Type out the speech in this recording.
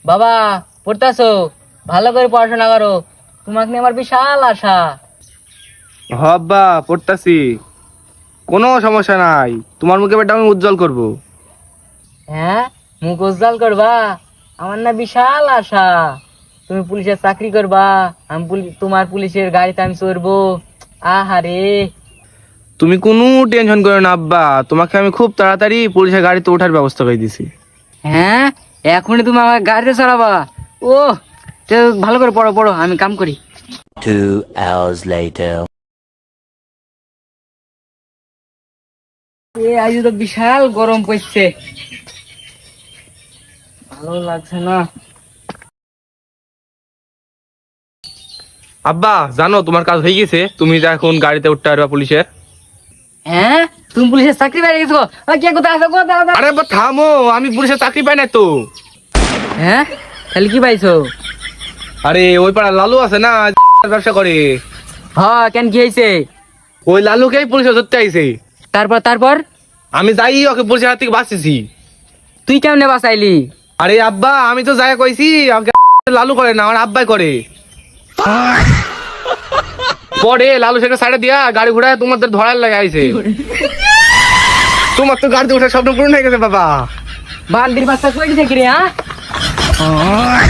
বাবা পড়তাছো, ভালো করে পড়াশোনা করো, তোমাকে নিয়ে আমার বিশাল আশা। আব্বা পড়তাছি, কোনো সমস্যা নাই, তোমার মুখে বেটা আমি উজ্জ্বল করব। হ্যাঁ, মুখ উজ্জ্বল করবা? আমার না বিশাল আশা, তুমি পুলিশের চাকরি করবা, আমি তোমার পুলিশের গাড়িতে আমি চড়বো। আহারে। তুমি কোনো টেনশন করো না আব্বা, তোমাকে আমি খুব তাড়াতাড়ি পুলিশের গাড়িতে ওঠার ব্যবস্থা করে দিছি। হ্যাঁ, এখনই তুমি আমার গাড়িতে চালাবা? ও, তো ভালো করে পড়ো পড়ো, আমি কাম করি। 2 hours later. আজ তো বিশাল গরম পড়ছে, ভালো লাগছে না। আব্বা জানো তোমার কাজ হয়ে গেছে, তুমি যা এখন গাড়িতে উঠতে পারবা পুলিশের। হ্যাঁ, তুমি পুলিশের চাকরি পেয়ে গেছো? কে কোথায় আছো? কোথায়? আরে আব্বা থামো, আমি পুলিশের চাকরি পাই না তো। হ্যাঁ, তাহলে কি পাইছো? আরে ওই পাড়া লালু আছে না, ব্যবসা করে, হ্যাঁ, কেন কি হয়েছে? ওই লালুকেই পুলিশে ধরতে আইছে। তারপর তারপর আমি যাই ওকে পুলিশের হাত থেকে বাঁচিয়েছি। তুই কেমনে বাঁচাইলি? আরে আব্বা আমি তো যাই কইছি, আমাকে লালু করে না, আমার আব্বাই করে। পরে লালু সেটা সাইডে দিয়া গাড়ি ঘোড়ায় তোমাদের ধরার লাগে আইছে। তোমার তো গাড়িতে ওঠার স্বপ্ন পূরণ হয়ে গেছে বাবা। বান্দির বাচ্চা কই গেছে কি রে? হ্যাঁ,